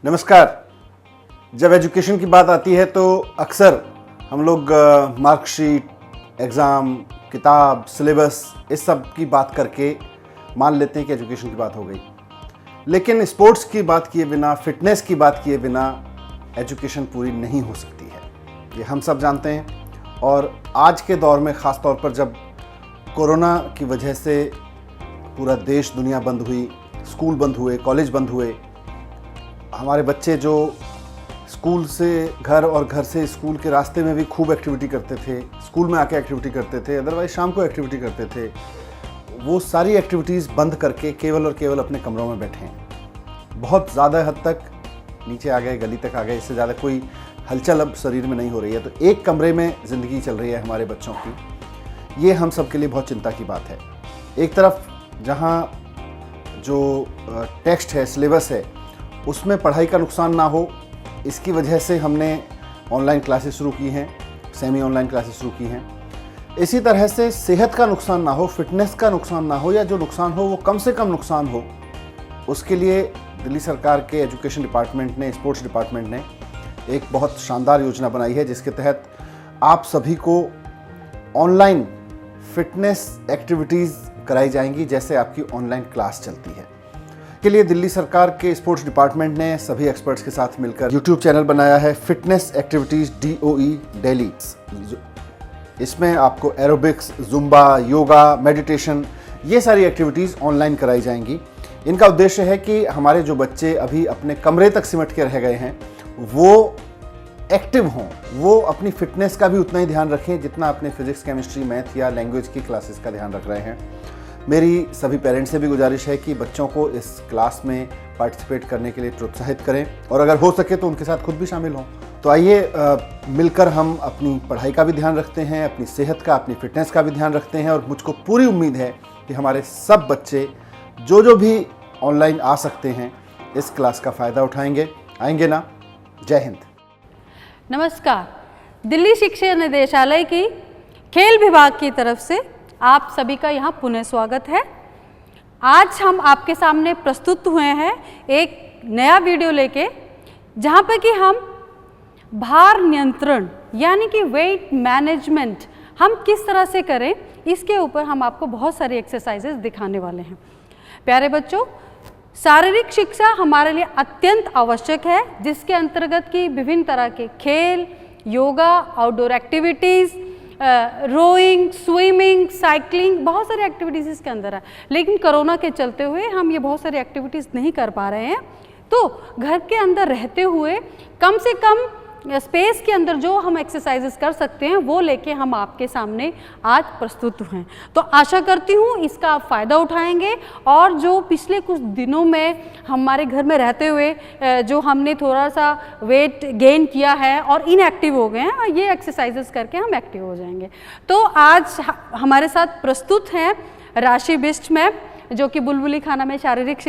नमस्कार। जब एजुकेशन की बात आती है तो अक्सर हम लोग मार्कशीट, एग्ज़ाम, किताब, सिलेबस इस सब की बात करके मान लेते हैं कि एजुकेशन की बात हो गई। लेकिन स्पोर्ट्स की बात किए बिना, फिटनेस की बात किए बिना एजुकेशन पूरी नहीं हो सकती है, ये हम सब जानते हैं। और आज के दौर में ख़ास तौर पर जब कोरोना की वजह से पूरा देश दुनिया बंद हुई, स्कूल बंद हुए, कॉलेज बंद हुए, हमारे बच्चे जो स्कूल से घर और घर से स्कूल के रास्ते में भी खूब एक्टिविटी करते थे, स्कूल में आके एक्टिविटी करते थे, अदरवाइज शाम को एक्टिविटी करते थे, वो सारी एक्टिविटीज़ बंद करके केवल और केवल अपने कमरों में बैठे हैं। बहुत ज़्यादा हद तक नीचे आ गए, गली तक आ गए, इससे ज़्यादा कोई हलचल अब शरीर में नहीं हो रही है। तो एक कमरे में ज़िंदगी चल रही है हमारे बच्चों की। ये हम सब के लिए बहुत चिंता की बात है। एक तरफ जहाँ जो टेक्स्ट है, सिलेबस है, उसमें पढ़ाई का नुकसान ना हो, इसकी वजह से हमने ऑनलाइन क्लासेस शुरू की हैं, सेमी ऑनलाइन क्लासेस शुरू की हैं। इसी तरह से सेहत का नुकसान ना हो, फिटनेस का नुकसान ना हो, या जो नुकसान हो वो कम से कम नुकसान हो, उसके लिए दिल्ली सरकार के एजुकेशन डिपार्टमेंट ने, स्पोर्ट्स डिपार्टमेंट ने एक बहुत शानदार योजना बनाई है, जिसके तहत आप सभी को ऑनलाइन फिटनेस एक्टिविटीज़ कराई जाएंगी, जैसे आपकी ऑनलाइन क्लास चलती है। के लिए दिल्ली सरकार के स्पोर्ट्स डिपार्टमेंट ने सभी एक्सपर्ट्स के साथ मिलकर यूट्यूब चैनल बनाया है, फिटनेस एक्टिविटीज़ DOE दिल्ली। इसमें आपको एरोबिक्स, जुम्बा, योगा, मेडिटेशन, ये सारी एक्टिविटीज़ ऑनलाइन कराई जाएंगी। इनका उद्देश्य है कि हमारे जो बच्चे अभी अपने कमरे तक सिमट के रह गए हैं, वो एक्टिव हों, वो अपनी फिटनेस का भी उतना ही ध्यान रखें जितना अपने फिजिक्स, केमिस्ट्री, मैथ या लैंग्वेज की क्लासेस का ध्यान रख रहे हैं। मेरी सभी पेरेंट्स से भी गुजारिश है कि बच्चों को इस क्लास में पार्टिसिपेट करने के लिए प्रोत्साहित करें, और अगर हो सके तो उनके साथ खुद भी शामिल हों। तो आइए मिलकर हम अपनी पढ़ाई का भी ध्यान रखते हैं, अपनी सेहत का, अपनी फिटनेस का भी ध्यान रखते हैं। और मुझको पूरी उम्मीद है कि हमारे सब बच्चे जो भी ऑनलाइन आ सकते हैं इस क्लास का फ़ायदा उठाएंगे। आएंगे ना? जय हिंद। नमस्कार। दिल्ली शिक्षा निदेशालय की खेल विभाग की तरफ से आप सभी का यहाँ पुनः स्वागत है। आज हम आपके सामने प्रस्तुत हुए हैं एक नया वीडियो लेके, जहाँ पर कि हम भार नियंत्रण यानी कि वेट मैनेजमेंट हम किस तरह से करें, इसके ऊपर हम आपको बहुत सारी एक्सरसाइजेज दिखाने वाले हैं। प्यारे बच्चों, शारीरिक शिक्षा हमारे लिए अत्यंत आवश्यक है, जिसके अंतर्गत की विभिन्न तरह के खेल, yoga, outdoor activities, rowing, swimming, cycling, बहुत सारी एक्टिविटीज़ इसके अंदर है। लेकिन कोरोना के चलते हुए हम ये बहुत सारी एक्टिविटीज़ नहीं कर पा रहे हैं। तो घर के अंदर रहते हुए कम से कम स्पेस के अंदर जो हम एक्सरसाइजेस कर सकते हैं वो लेके हम आपके सामने आज प्रस्तुत हुए हैं। तो आशा करती हूँ इसका आप फ़ायदा उठाएंगे, और जो पिछले कुछ दिनों में हमारे घर में रहते हुए जो हमने थोड़ा सा वेट गेन किया है और इनएक्टिव हो गए हैं, ये एक्सरसाइजेस करके हम एक्टिव हो जाएंगे। तो आज हमारे साथ प्रस्तुत हैं राशि बिष्ट मैम, जो कि बुलबुली खाना में शारीरिक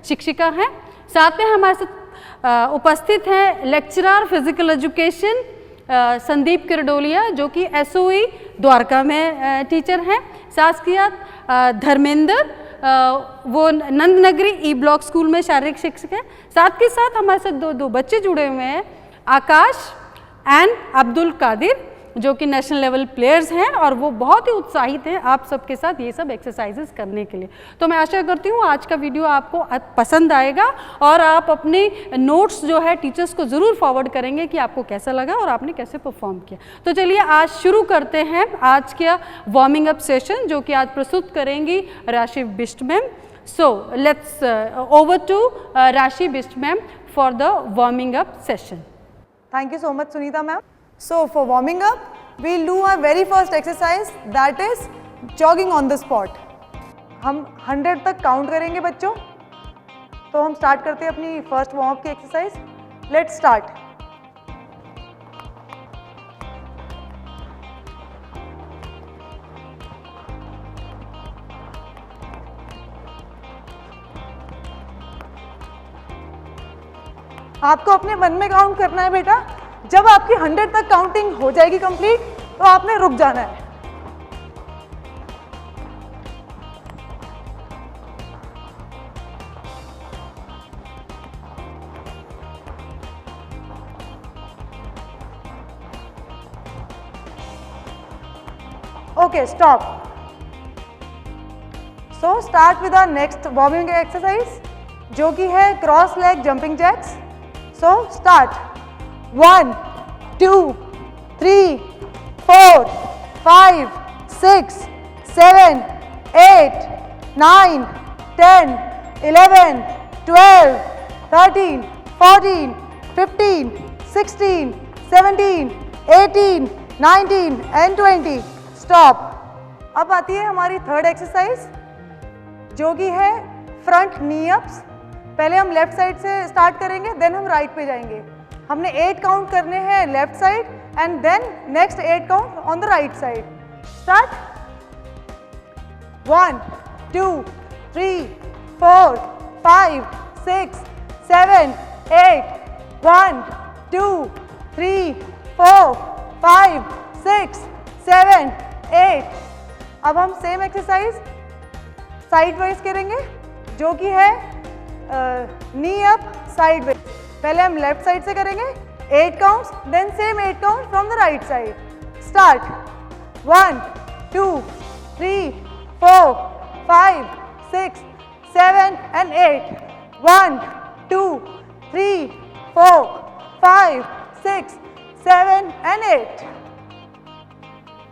शिक्षिका हैं। साथ में हमारे साथ उपस्थित हैं लेक्चरर फिजिकल एजुकेशन संदीप किरडोलिया, जो कि SOE द्वारका में टीचर हैं। साथ ही धर्मेंद्र, वो नंदनगरी ई ब्लॉक स्कूल में शारीरिक शिक्षक हैं। साथ के साथ हमारे साथ दो बच्चे जुड़े हुए हैं, आकाश एंड अब्दुल कादिर, जो कि नेशनल लेवल प्लेयर्स हैं, और वो बहुत ही उत्साहित हैं आप सबके साथ ये सब एक्सरसाइजेस करने के लिए। तो मैं आशा करती हूँ आज का वीडियो आपको पसंद आएगा, और आप अपने नोट्स जो है टीचर्स को ज़रूर फॉरवर्ड करेंगे कि आपको कैसा लगा और आपने कैसे परफॉर्म किया। तो चलिए आज शुरू करते हैं आज का वार्मिंग अप सेशन, जो कि आज प्रस्तुत करेंगी Rashi Bisht ma'am. So let's over to Rashi Bisht ma'am for the warming up session. Thank you so much, Sunita ma'am. So for warming up, we'll do our very first exercise, that is jogging on the spot. हम 100 तक count करेंगे बच्चों। तो हम start करते हैं अपनी first warm up की एक्सरसाइज। Let's start. आपको अपने मन में काउंट करना है बेटा। जब आपकी 100 तक काउंटिंग हो जाएगी कंप्लीट, तो आपने रुक जाना है। Okay, stop. So start with our next warming exercise, जो कि है cross leg jumping jacks. So start. 1, 2, 3, 4, 5, 6, 7, 8, 9, 10, 11, 12, 13, 14, 15, 16, 17, 18, 19 and 20. Stop. अब आती है हमारी थर्ड एक्सरसाइज, जो कि है फ्रंट नी अप्स. पहले हम लेफ्ट साइड से स्टार्ट करेंगे, देन हम राइट पे जाएंगे. हमने 8 काउंट करने हैं left side and then next 8 count on the right side. Start. 1, 2, 3, 4, 5, 6, 7, 8. 1, 2, 3, 4, 5, 6, 7, 8. अब हम सेम एक्सरसाइज साइड वाइज करेंगे, जो कि है नी अप साइड वाइज. पहले हम लेफ्ट साइड से करेंगे 8 counts, then same 8 count from the right side. Start. 1, 2, 3, 4, 5, 6, 7 and 8. 1, 2, 3, 4, 5, 6, 7 and 8.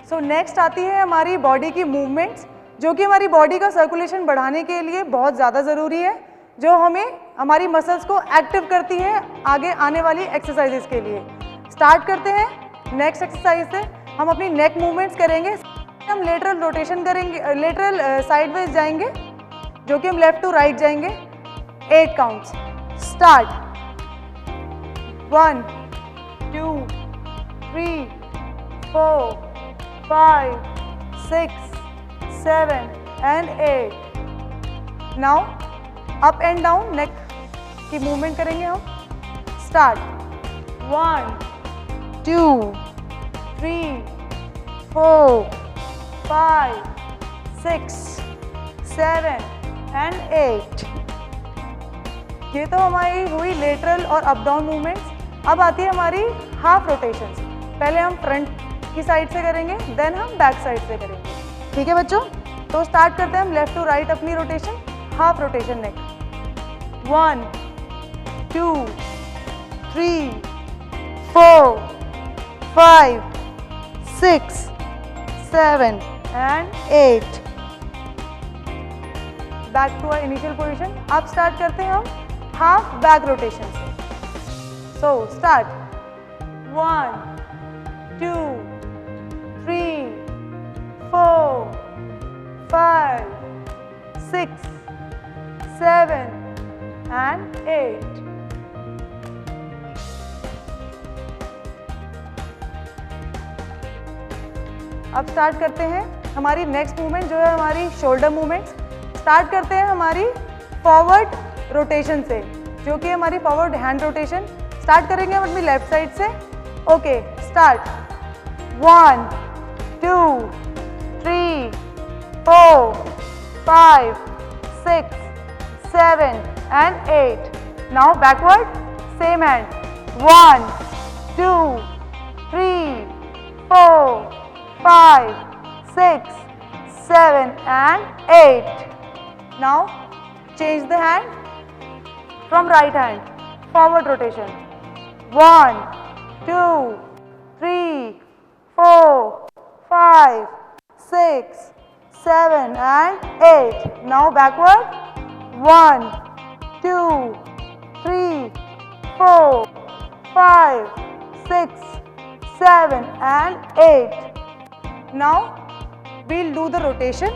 So next आती है हमारी बॉडी की मूवमेंट्स, जो कि हमारी बॉडी का सर्कुलेशन बढ़ाने के लिए बहुत ज़्यादा ज़रूरी है, जो हमें हमारी मसल्स को एक्टिव करती है आगे आने वाली एक्सरसाइजेस के लिए. स्टार्ट करते हैं नेक्स्ट एक्सरसाइज से. हम अपनी नेक मूवमेंट्स करेंगे. हम लेटरल रोटेशन करेंगे, लेटरल साइडवेज जाएंगे, जो कि हम लेफ्ट टू राइट जाएंगे. 8 counts. Start. 1, 2, 3, 4, 5, 6, 7 and 8. Now up and down neck की मूवमेंट करेंगे हम. स्टार्ट. 1, 2, 3, 4, 5, 6, 7 and 8. ये तो हमारी हुई लेटरल और अप डाउन मूवमेंट्स. अब आती है हमारी हाफ रोटेशंस. पहले हम फ्रंट की साइड से करेंगे, देन हम बैक साइड से करेंगे. ठीक है बच्चों, तो स्टार्ट करते हैं हम लेफ्ट टू राइट अपनी rotation. Half rotation neck. 1, 2, 3, 4, 5, 6, 7 and 8. Back to our initial position. अब स्टार्ट करते हैं हम हाफ बैक रोटेशन से. So start. 1, 2, 3, 4, 5, 6, 7 and 8. अब स्टार्ट करते हैं हमारी नेक्स्ट मूवमेंट, जो है हमारी शोल्डर मूवमेंट्स. स्टार्ट करते हैं हमारी फॉरवर्ड रोटेशन से, जो कि हमारी फॉरवर्ड हैंड रोटेशन. स्टार्ट करेंगे हम अपनी लेफ्ट साइड से. Okay, start. 1, 2, 3, 4, 5, 6, 7 and 8. Now backward, same hand. 1, 2, 3, 4, 5, 6, 7 and 8. Now change the hand from right hand. Forward rotation. 1, 2, 3, 4, 5, 6, 7 and 8. Now backward. 1, 2, 3, 4, 5, 6, 7 and 8. Now we'll do the rotation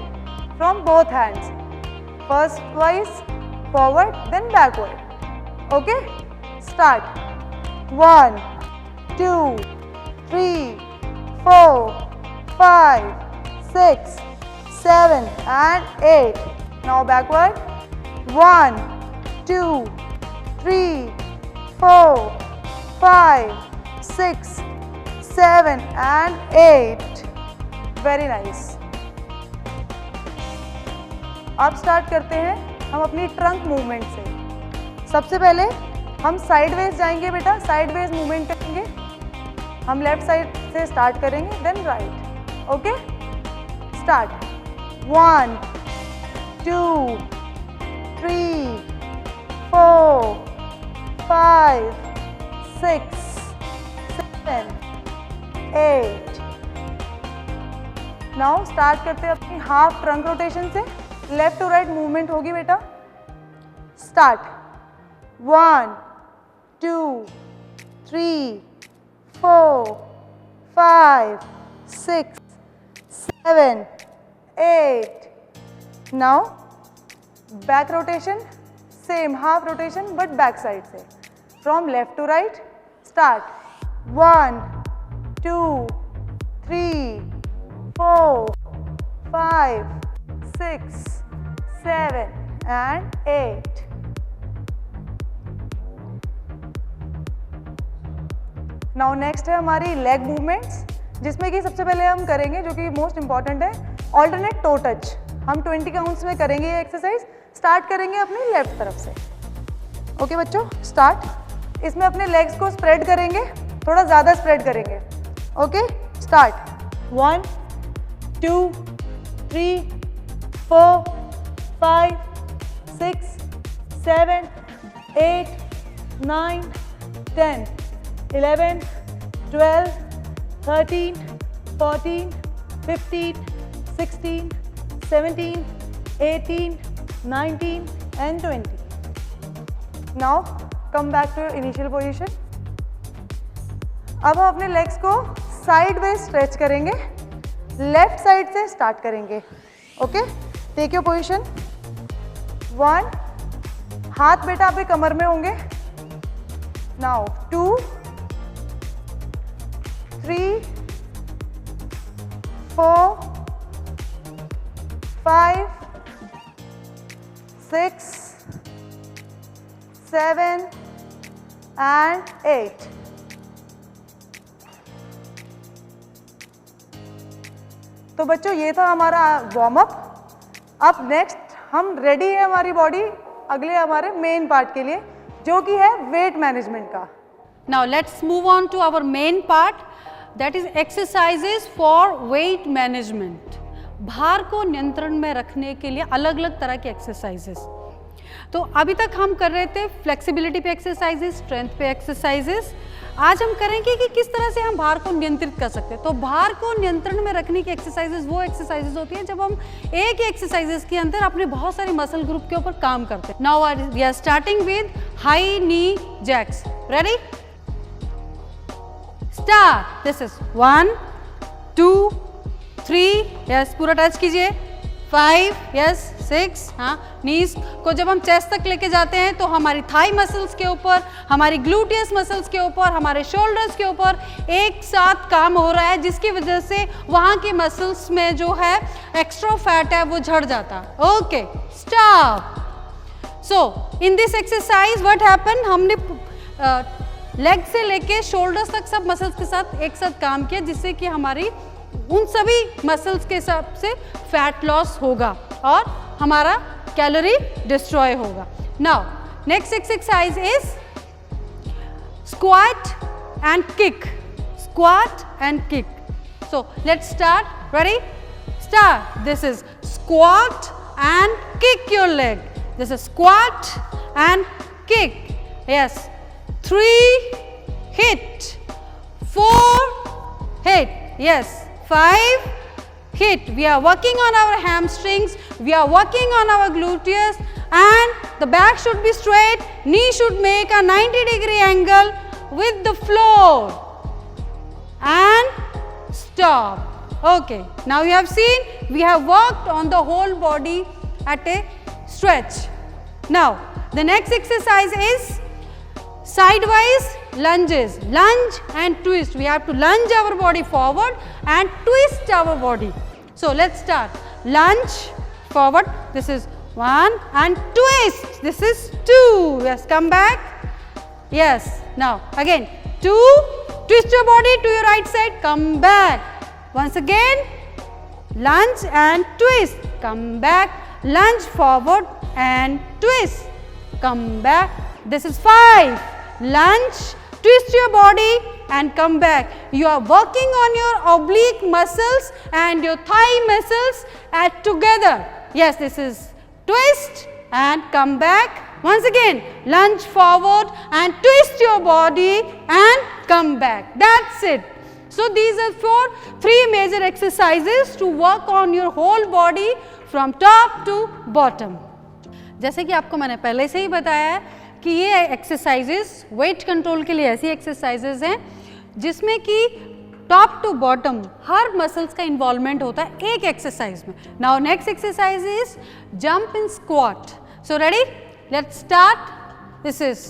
from both hands. First twice forward, then backward. Okay? Start. 1, 2, 3, 4, 5, 6, 7 and 8. Now backward. 1, 2, 3, 4, 5, 6, 7 and 8. Very nice. अब start करते हैं हम अपनी trunk movement से. सबसे पहले हम sideways जाएंगे बेटा. साइडवेज मूवमेंट करेंगे. हम लेफ्ट साइड से स्टार्ट करेंगे, then right. Okay, start. 1 2 3 4 5 6 7 8. Now start करते हैं अपनी हाफ ट्रंक रोटेशन से. लेफ्ट टू राइट मूवमेंट होगी बेटा. Start. 1 2 3 4 5 6 7 8. Now back rotation, same half rotation but back side से. From left to right. Start. 1 2 3 4 5 6 7 and 8. Now next है हमारी leg movements, जिसमें कि सबसे पहले हम करेंगे जो कि मोस्ट इंपॉर्टेंट है, ऑल्टरनेट टो टच. हम 20 काउंट्स में करेंगे ये एक्सरसाइज. स्टार्ट करेंगे अपनी लेफ्ट तरफ से. ओके बच्चों, स्टार्ट. इसमें अपने लेग्स को स्प्रेड करेंगे, थोड़ा ज़्यादा स्प्रेड करेंगे. Okay, start. 1 2 3 4 5 6 7 8 9 10 11 12 13 14 15 16 17 18 19 and 20. Now come back to your initial position. अब हम अपने लेग्स को साइड बाय स्ट्रेच करेंगे. लेफ्ट साइड से स्टार्ट करेंगे. Okay, take your position. 1, हाथ बेटा आपके कमर में होंगे. Now 2 3 4 5 6 7 and 8. तो बच्चों ये था हमारा वार्म अप. अब नेक्स्ट हम रेडी है हमारी बॉडी अगले हमारे मेन पार्ट के लिए, जो कि है वेट मैनेजमेंट का. Now let's move on to our main part, that is exercises for weight management. भार को नियंत्रण में रखने के लिए अलग अलग तरह के एक्सरसाइजेस. तो अभी तक हम कर रहे थे फ्लेक्सिबिलिटी पे एक्सरसाइजेस, स्ट्रेंथ पे एक्सरसाइजेस. आज हम करेंगे कि किस तरह से हम भार को नियंत्रित कर सकते हैं. तो भार को नियंत्रण में रखने की एक्सरसाइजेस वो एक्सरसाइजेस होती हैं जब हम एक ही एक्सरसाइजेस के अंदर अपने बहुत सारे मसल ग्रुप के ऊपर काम करते हैं. Now we are starting with high knee jacks. Ready, start. This is 1 2 3, yes पूरा टच कीजिए. 5, यस 6. हाँ, नीज को जब हम चेस्ट तक लेके जाते हैं तो हमारी थाई मसल्स के ऊपर, हमारी ग्लूटियस मसल्स के ऊपर, हमारे शोल्डर्स के ऊपर एक साथ काम हो रहा है, जिसकी वजह से वहाँ के मसल्स में जो है एक्स्ट्रा फैट है वो झड़ जाता है. Okay, stop. So in this exercise what happen, हमने लेग से लेके शोल्डर्स तक सब मसल्स के साथ एक साथ काम किया, जिससे कि हमारी उन सभी मसल्स के हिसाब से फैट लॉस होगा और हमारा कैलोरी डिस्ट्रॉय होगा. Now next exercise is squat and kick. Squat and kick. So let's start. Ready, start. This is squat and kick your leg. This is squat and kick. Yes, 3 hit, 4 hit, yes, 5 hit. We are working on our hamstrings, we are working on our gluteus, and the back should be straight, knee should make a 90-degree angle with the floor, and stop. Okay, now you have seen we have worked on the whole body at a stretch. Now the next exercise is sidewise lunges. Lunge and twist. We have to lunge our body forward and twist our body. So let's start. Lunge forward. This is 1 and twist. This is 2. Yes, come back. Yes. Now again 2. Twist your body to your right side. Come back. Once again. Lunge and twist. Come back. Lunge forward and twist. Come back. This is 5. Lunge, twist your body and come back. You are working on your oblique muscles and your thigh muscles together. Yes, this is twist and come back. Once again, lunge forward and twist your body and come back. That's it. So these are three major exercises to work on your whole body from top to bottom. जैसे कि आपको मैंने पहले से ही बताया है कि ये एक्सरसाइजेस वेट कंट्रोल के लिए ऐसी एक्सरसाइजेस हैं जिसमें कि टॉप टू बॉटम हर मसल्स का इन्वॉल्वमेंट होता है एक एक्सरसाइज में. Now next exercise is jump in squat. So ready, let's start. This is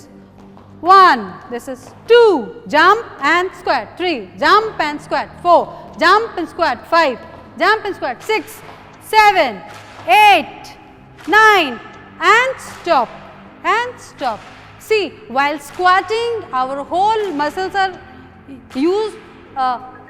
1, this is 2, jump and squat, 3, jump and squat, 4, jump and squat, 5, jump and squat, 6, 7, 8, 9 and stop and stop. See, while squatting our whole muscles are used,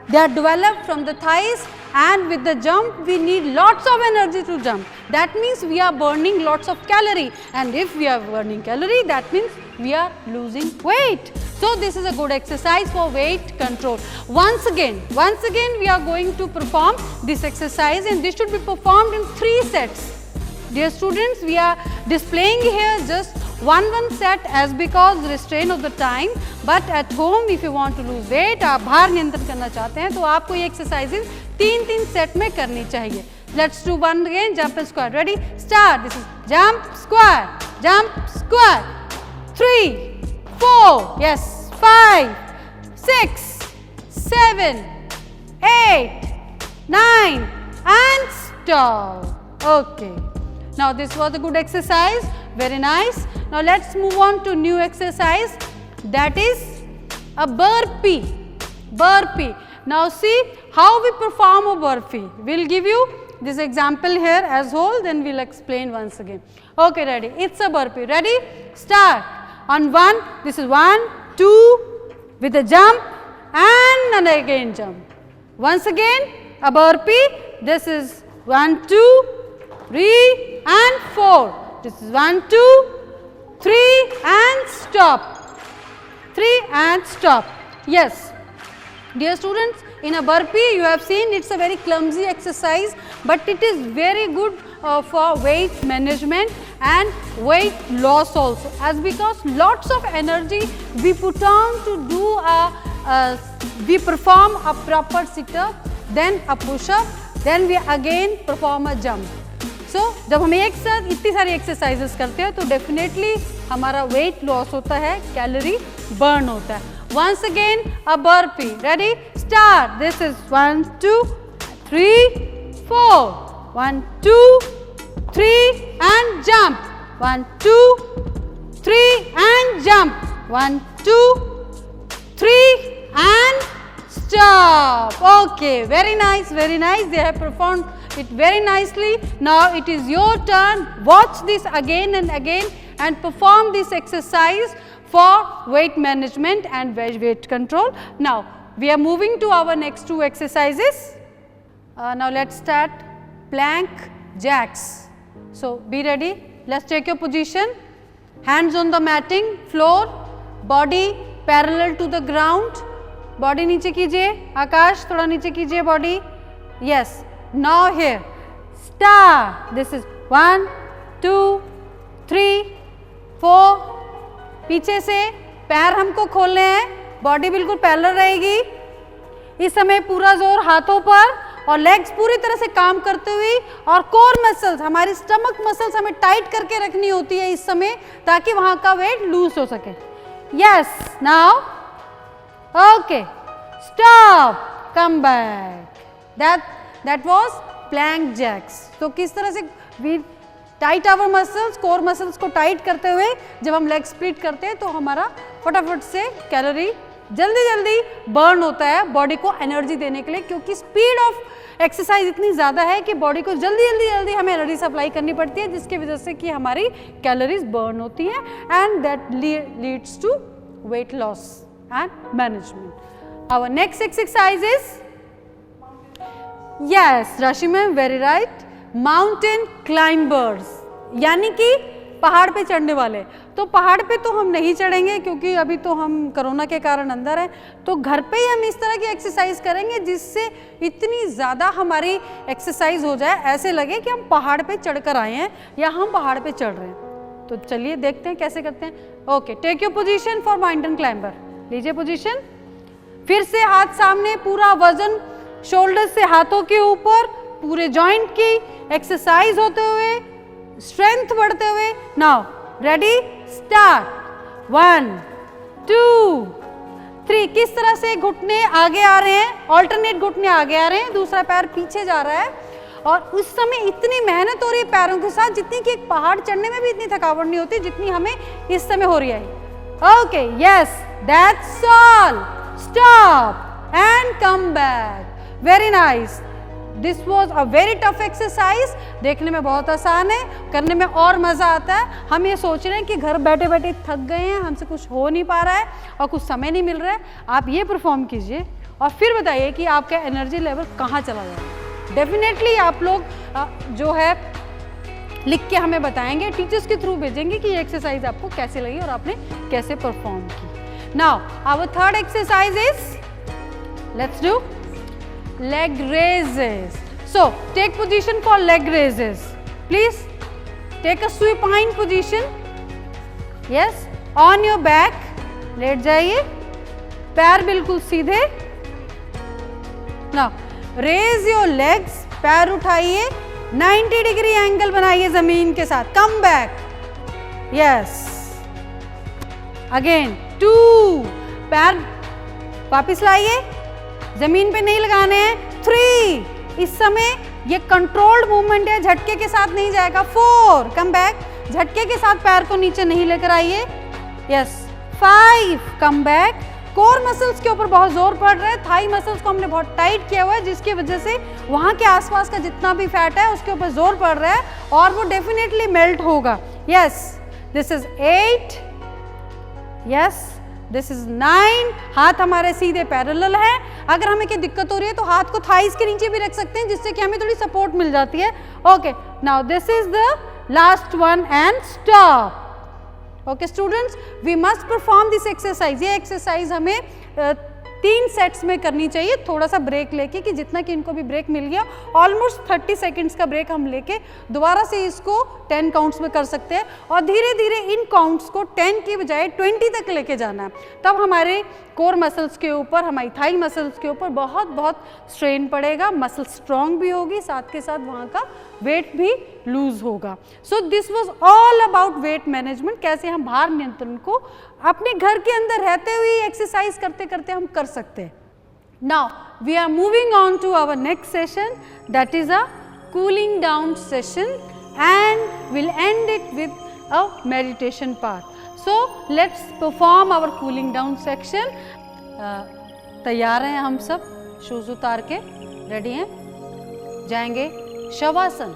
they are developed from the thighs, and with the jump we need lots of energy to jump. That means we are burning lots of calorie, and if we are burning calorie, that means we are losing weight. So this is a good exercise for weight control. Once again we are going to perform this exercise, and this should be performed in 3 sets. Dear students, we are displaying here just one set as because restraint of the time, but at home if you want to lose weight, आप भार नियंत्रण करना चाहते हैं तो आपको ये exercises 3 set में करनी चाहिए. Let's do one again. Jump and squat. Ready? Start. This is jump, squat, jump, squat. 3, 4, yes, 5, 6, 7, 8, 9 and stop. Okay. Now this was a good exercise. Very nice. Now let's move on to new exercise, that is a burpee. Burpee. Now see how we perform a burpee. We'll give you this example here as whole, then we'll explain once again. Okay, ready? It's a burpee. Ready? Start. On 1, this is 1, 2 with a jump and again jump. Once again a burpee. This is 1, 2, 3 and 4. This is 1, 2, 3 and stop. 3 and stop. Yes. Dear students, in a burpee you have seen it's a very clumsy exercise, but it is very good for weight management and weight loss also, as because lots of energy we put on to do we perform a proper sit-up, then a push-up, then we again perform a jump. So जब हम एक साथ इतनी सारी exercises करते हैं तो definitely हमारा वेट लॉस होता है, कैलोरी बर्न होता है. Once again a burpee. Ready? Start. This is 1, 2, 3, 4. 1, 2, 3 and jump. 1, 2, 3 and jump. 1, 2, 3 and stop. Okay, very nice, very nice. They have performed it very nicely. Now it is your turn. Watch this again and again and perform this exercise for weight management and weight control. Now we are moving to our next 2 exercises. Now let's start plank jacks. So be ready. Let's take your position. Hands on the matting floor, body parallel to the ground. Body नीचे कीजिए, आकाश थोड़ा नीचे कीजिए body. Yes. Now here, start. This is 1, 2, 3, 4. पीछे से पैर हमको खोलने हैं, बॉडी बिल्कुल पैरेलल रहेगी. इस समय पूरा जोर हाथों पर और लेग्स पूरी तरह से काम करते हुए, और कोर मसल्स, हमारी स्टमक मसल्स हमें टाइट करके रखनी होती है इस समय, ताकि वहां का वेट लूज हो सके. Yes. Now okay, stop, come back. That was plank jacks. तो किस तरह से we tight our muscles, core muscles को टाइट करते हुए जब हम लेग स्प्लिट करते हैं तो हमारा फटाफट से कैलोरी जल्दी बर्न होता है बॉडी को एनर्जी देने के लिए, क्योंकि स्पीड ऑफ एक्सरसाइज इतनी ज़्यादा है कि बॉडी को जल्दी हमें एनर्जी सप्लाई करनी पड़ती है, जिसकी वजह से कि हमारी कैलोरीज बर्न होती हैं, and that leads to weight loss and management. Our next exercise is, yes Rashmi, very right, mountain climbers, यानी कि पहाड़ पे चढ़ने वाले। तो पहाड़ पे तो हम नहीं चढ़ेंगे क्योंकि अभी तो हम कोरोना के कारण अंदर हैं, तो घर पे ही हम इस तरह की एक्सरसाइज करेंगे जिससे इतनी ज़्यादा हमारी एक्सरसाइज हो जाए, ऐसे लगे कि हम पहाड़ पे चढ़कर आए हैं या हम पहाड़ पे चढ़ रहे हैं। तो चलिए देखते हैं कैसे करते हैं। Okay, take your position for mountain climber. लीजिए पोजीशन, फिर से हाथ सामने, पूरा वजन शोल्डर से हाथों के ऊपर, पूरे जॉइंट की एक्सरसाइज होते हुए, स्ट्रेंथ बढ़ते हुए। Now ready, start. 1 2 3। किस तरह से घुटने आगे आ रहे हैं, ऑल्टरनेट घुटने आगे आ रहे हैं, दूसरा पैर पीछे जा रहा है। और उस समय इतनी मेहनत हो रही है पैरों के साथ जितनी कि एक पहाड़ चढ़ने में भी इतनी थकावट नहीं होती जितनी हमें इस समय हो रही है। Okay, yes, that's all. Stop and come back. Very nice. This was a very tough exercise. देखने में बहुत आसान है, करने में और मज़ा आता है। हम ये सोच रहे हैं कि घर बैठे बैठे थक गए हैं, हमसे कुछ हो नहीं पा रहा है और कुछ समय नहीं मिल रहा है। आप ये परफॉर्म कीजिए और फिर बताइए कि आपका एनर्जी लेवल कहाँ चला जाएगा। डेफिनेटली आप लोग जो है लिख के हमें बताएंगे, टीचर्स के थ्रू भेजेंगे कि ये एक्सरसाइज आपको कैसे लगी और आपने कैसे परफॉर्म की। Now our third exercise is, let's do leg raises. So take position for leg raises. Please take a supine position. Yes, on your back. लेट जाइए, पैर बिल्कुल सीधे। Now raise your legs. पैर उठाइए, 90 डिग्री एंगल बनाइए जमीन के साथ। Come back. Yes. Again 2. पैर वापिस लाइए, जमीन पे नहीं लगाने हैं। 3। इस समय ये कंट्रोल्ड मूवमेंट है, झटके के साथ नहीं जाएगा। 4। कम बैक, झटके के साथ पैर को नीचे नहीं लेकर आइए। Yes. 5। Come back. Core muscles के ऊपर बहुत जोर पड़ रहा है, थाई मसल्स को हमने बहुत टाइट किया हुआ है जिसकी वजह से वहाँ के आसपास का जितना भी फैट है उसके ऊपर जोर पड़ रहा है और वो डेफिनेटली मेल्ट होगा। Yes, this is 8। Yes, this is 9। हाथ हमारे सीधे पैरेलल है। अगर हमें कोई दिक्कत हो रही है तो हाथ को थाइस के नीचे भी रख सकते हैं जिससे कि हमें थोड़ी सपोर्ट मिल जाती है। Okay, now this is the last one and stop. Okay students, we must perform this exercise. ये एक्सरसाइज हमें 3 सेट्स में करनी चाहिए, थोड़ा सा ब्रेक लेके कि जितना कि इनको भी ब्रेक मिल गया। ऑलमोस्ट 30 सेकेंड्स का ब्रेक हम लेके दोबारा से इसको 10 काउंट्स में कर सकते हैं और धीरे धीरे इन काउंट्स को 10 की बजाय 20 तक लेके जाना है। तब हमारे कोर मसल्स के ऊपर, हमारी थाई मसल्स के ऊपर बहुत बहुत स्ट्रेन पड़ेगा, मसल स्ट्रॉन्ग भी होगी, साथ के साथ वहाँ का वेट भी लूज होगा। So this was all about weight management, कैसे हम भार नियंत्रण को अपने घर के अंदर रहते हुए एक्सरसाइज करते करते हम कर सकते हैं। Now we are moving on to our next session, that is a cooling down session and will end it with a meditation part. So let's perform our cooling down section. तैयार हैं हम सब, शूज उतार के ready हैं, जाएंगे shavasana.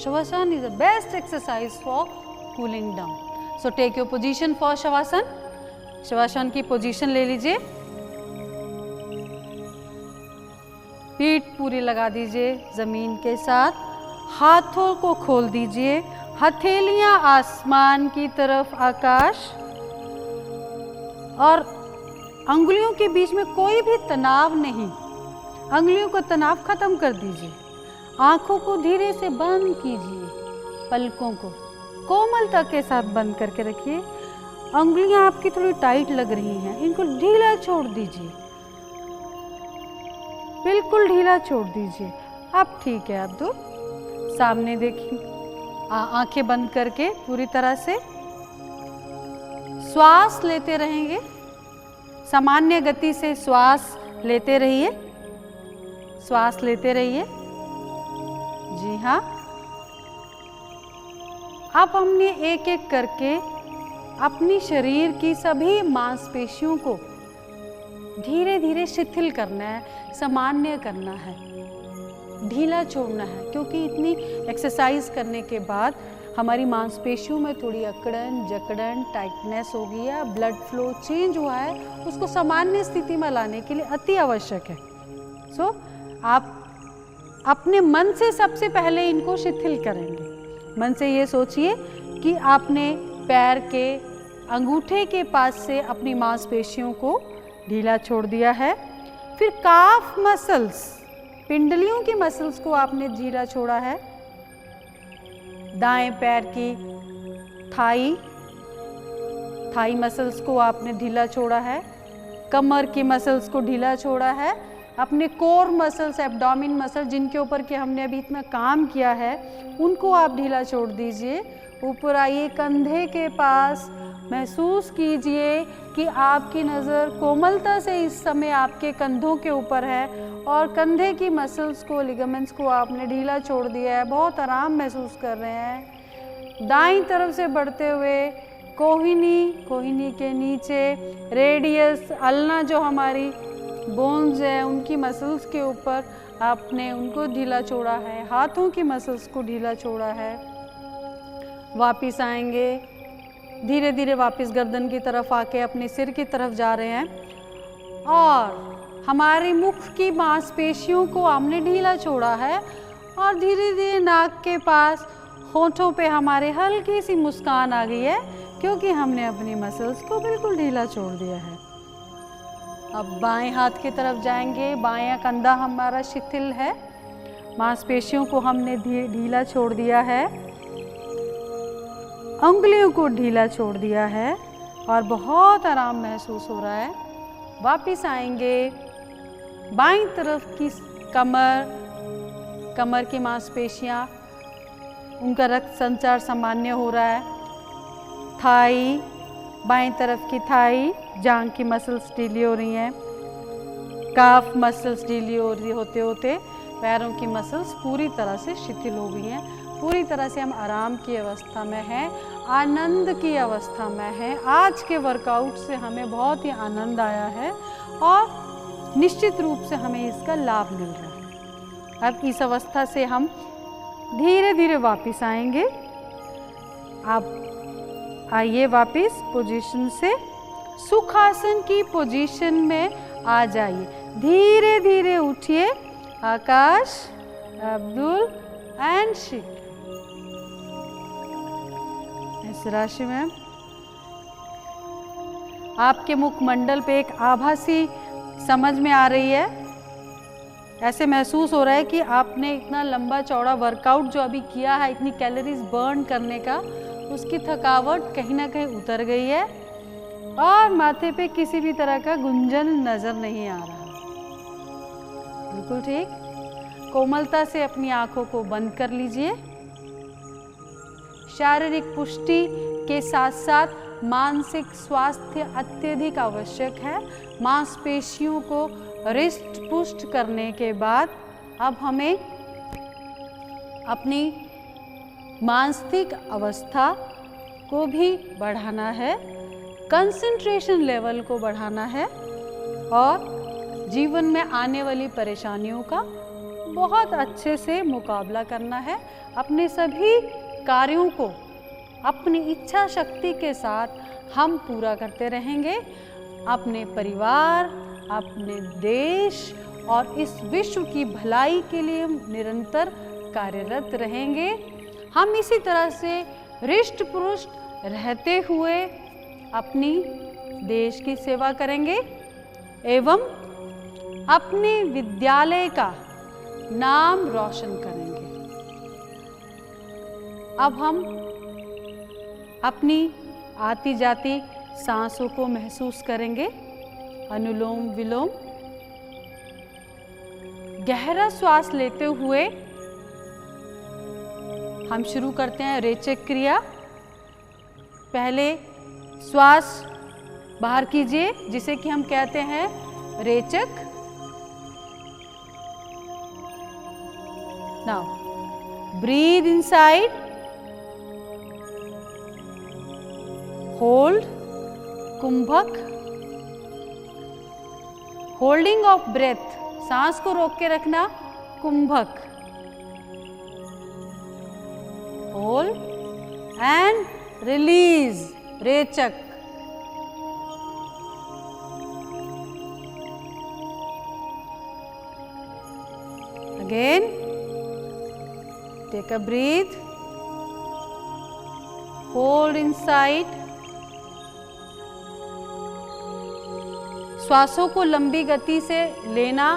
Shavasana is the best exercise for cooling down. So take your position for shavasana. Shavasana की position ले लीजिए, पीठ पूरी लगा दीजिए जमीन के साथ, हाथों को खोल दीजिए, हथेलियां आसमान की तरफ, आकाश, और अंगुलियों के बीच में कोई भी तनाव नहीं, अंगुलियों को तनाव खत्म कर दीजिए। आंखों को धीरे से बंद कीजिए, पलकों को कोमलता के साथ बंद करके रखिए। अंगुलियां आपकी थोड़ी टाइट लग रही हैं, इनको ढीला छोड़ दीजिए, बिल्कुल ढीला छोड़ दीजिए। अब ठीक है, आप दो सामने देखिए, आंखें बंद करके पूरी तरह से श्वास लेते रहेंगे, सामान्य गति से श्वास लेते रहिए, श्वास लेते रहिए। जी हाँ, अब हमने एक एक करके अपनी शरीर की सभी मांसपेशियों को धीरे धीरे शिथिल करना है, सामान्य करना है, ढीला छोड़ना है, क्योंकि इतनी एक्सरसाइज करने के बाद हमारी मांसपेशियों में थोड़ी अकड़न जकड़न टाइटनेस हो गई है, ब्लड फ्लो चेंज हुआ है, उसको सामान्य स्थिति में लाने के लिए अति आवश्यक है। सो आप अपने मन से सबसे पहले इनको शिथिल करेंगे। मन से ये सोचिए कि आपने पैर के अंगूठे के पास से अपनी मांसपेशियों को ढीला छोड़ दिया है। फिर काफ मसल्स, पिंडलियों की मसल्स को आपने ढीला छोड़ा है। दाएं पैर की थाई मसल्स को आपने ढीला छोड़ा है। कमर की मसल्स को ढीला छोड़ा है। अपने कोर मसल्स, एब्डोमिन मसल, जिनके ऊपर के हमने अभी इतना काम किया है, उनको आप ढीला छोड़ दीजिए। ऊपर आइए, कंधे के पास महसूस कीजिए कि आपकी नज़र कोमलता से इस समय आपके कंधों के ऊपर है और कंधे की मसल्स को, लिगामेंट्स को आपने ढीला छोड़ दिया है। बहुत आराम महसूस कर रहे हैं। दाईं तरफ से बढ़ते हुए कोहिनी के नीचे रेडियस, अल्ना जो हमारी बोन्स है उनकी मसल्स के ऊपर आपने उनको ढीला छोड़ा है। हाथों की मसल्स को ढीला छोड़ा है। वापिस आएंगे, धीरे धीरे वापस गर्दन की तरफ आके अपने सिर की तरफ जा रहे हैं और हमारे मुख की मांसपेशियों को हमने ढीला छोड़ा है और धीरे धीरे नाक के पास, होठों पे हमारे हल्की सी मुस्कान आ गई है क्योंकि हमने अपनी मसल्स को बिल्कुल ढीला छोड़ दिया है। अब बाएं हाथ की तरफ जाएंगे। बायां कंधा हमारा शिथिल है, मांसपेशियों को हमने ढीला छोड़ दिया है, उंगलियों को ढीला छोड़ दिया है और बहुत आराम महसूस हो रहा है। वापिस आएंगे, बाईं तरफ की कमर की मांसपेशियां, उनका रक्त संचार सामान्य हो रहा है। थाई, बाईं तरफ की थाई, जांघ की मसल्स ढीली हो रही हैं। काफ मसल्स ढीली हो रही होते होते पैरों की मसल्स पूरी तरह से शिथिल हो गई हैं। पूरी तरह से हम आराम की अवस्था में हैं, आनंद की अवस्था में हैं। आज के वर्कआउट से हमें बहुत ही आनंद आया है और निश्चित रूप से हमें इसका लाभ मिल रहा है। अब इस अवस्था से हम धीरे धीरे वापस आएंगे। आप आइए वापस पोजीशन से सुखासन की पोजीशन में आ जाइए। धीरे धीरे उठिए। आकाश, अब्दुल एंड शिक। राशि में आपके मुखमंडल पे एक आभासी समझ में आ रही है। ऐसे महसूस हो रहा है कि आपने इतना लंबा चौड़ा वर्कआउट जो अभी किया है, इतनी कैलोरीज बर्न करने का, उसकी थकावट कहीं ना कहीं उतर गई है और माथे पे किसी भी तरह का गुंजन नजर नहीं आ रहा। बिल्कुल ठीक। कोमलता से अपनी आंखों को बंद कर लीजिए। शारीरिक पुष्टि के साथ साथ मानसिक स्वास्थ्य अत्यधिक आवश्यक है। मांसपेशियों को रिष्ट पुष्ट करने के बाद अब हमें अपनी मानसिक अवस्था को भी बढ़ाना है, कंसंट्रेशन लेवल को बढ़ाना है और जीवन में आने वाली परेशानियों का बहुत अच्छे से मुकाबला करना है। अपने सभी कार्यों को अपनी इच्छा शक्ति के साथ हम पूरा करते रहेंगे। अपने परिवार, अपने देश और इस विश्व की भलाई के लिए निरंतर कार्यरत रहेंगे। हम इसी तरह से रिष्ट पुष्ट रहते हुए अपनी देश की सेवा करेंगे एवं अपने विद्यालय का नाम रोशन करेंगे। अब हम अपनी आती जाती सांसों को महसूस करेंगे। अनुलोम विलोम। गहरा श्वास लेते हुए हम शुरू करते हैं रेचक क्रिया। पहले श्वास बाहर कीजिए, जिसे कि हम कहते हैं रेचक। नाउ ब्रीथ इनसाइड, होल्ड, कुंभक। होल्डिंग ऑफ ब्रेथ, सांस को रोक के रखना, कुंभक। होल्ड एंड रिलीज, रेचक। Again, take a breath, hold inside. श्वासों को लंबी गति से लेना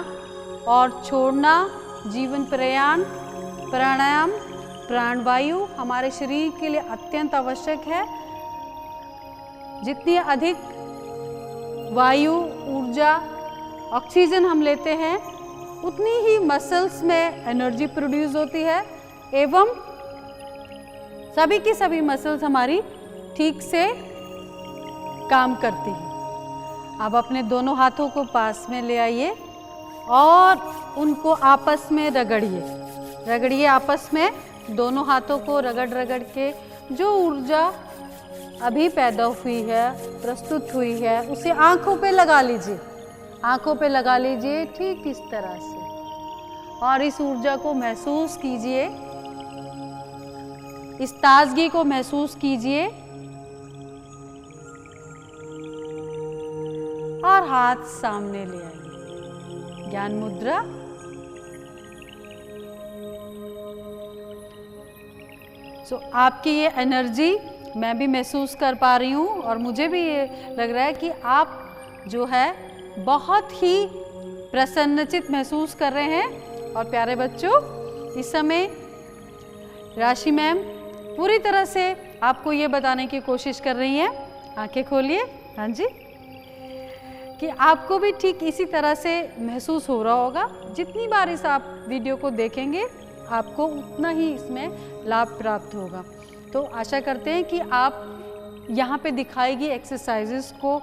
और छोड़ना जीवन प्रयाण प्राणायाम प्राणवायु हमारे शरीर के लिए अत्यंत आवश्यक है। जितनी अधिक वायु ऊर्जा ऑक्सीजन हम लेते हैं उतनी ही मसल्स में एनर्जी प्रोड्यूस होती है एवं सभी की सभी मसल्स हमारी ठीक से काम करती हैं। अब अपने दोनों हाथों को पास में ले आइए और उनको आपस में रगड़िए आपस में। दोनों हाथों को रगड़ के जो ऊर्जा अभी पैदा हुई है प्रस्तुत हुई है उसे आंखों पे लगा लीजिए ठीक इस तरह से। और इस ऊर्जा को महसूस कीजिए, इस ताजगी को महसूस कीजिए और हाथ सामने ले आइए, ज्ञान मुद्रा। आपकी ये एनर्जी मैं भी महसूस कर पा रही हूँ और मुझे भी ये लग रहा है कि आप जो है बहुत ही प्रसन्नचित महसूस कर रहे हैं। और प्यारे बच्चों, इस समय राशि मैम पूरी तरह से आपको ये बताने की कोशिश कर रही हैं, आंखें खोलिए, हाँ जी, कि आपको भी ठीक इसी तरह से महसूस हो रहा होगा। जितनी बार इस आप वीडियो को देखेंगे आपको उतना ही इसमें लाभ प्राप्त होगा। तो आशा करते हैं कि आप यहाँ पे दिखाई गई एक्सरसाइजेस को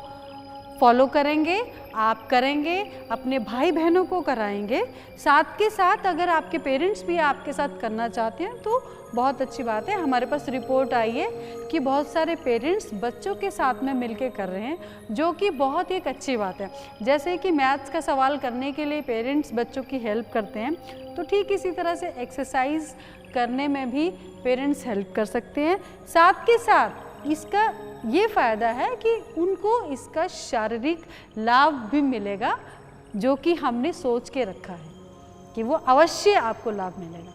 फॉलो करेंगे, आप करेंगे, अपने भाई बहनों को कराएंगे। साथ के साथ अगर आपके पेरेंट्स भी आपके साथ करना चाहते हैं तो बहुत अच्छी बात है। हमारे पास रिपोर्ट आई है कि बहुत सारे पेरेंट्स बच्चों के साथ में मिलके कर रहे हैं, जो कि बहुत ही एक अच्छी बात है। जैसे कि मैथ्स का सवाल करने के लिए पेरेंट्स बच्चों की हेल्प करते हैं, तो ठीक इसी तरह से एक्सरसाइज करने में भी पेरेंट्स हेल्प कर सकते हैं। साथ के साथ इसका ये फ़ायदा है कि उनको इसका शारीरिक लाभ भी मिलेगा, जो कि हमने सोच के रखा है कि वो अवश्य आपको लाभ मिलेगा।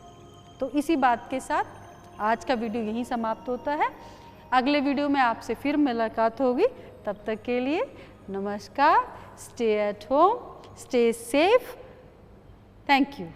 तो इसी बात के साथ आज का वीडियो यहीं समाप्त होता है। अगले वीडियो में आपसे फिर मुलाकात होगी। तब तक के लिए नमस्कार। Stay at home, stay safe. Thank you.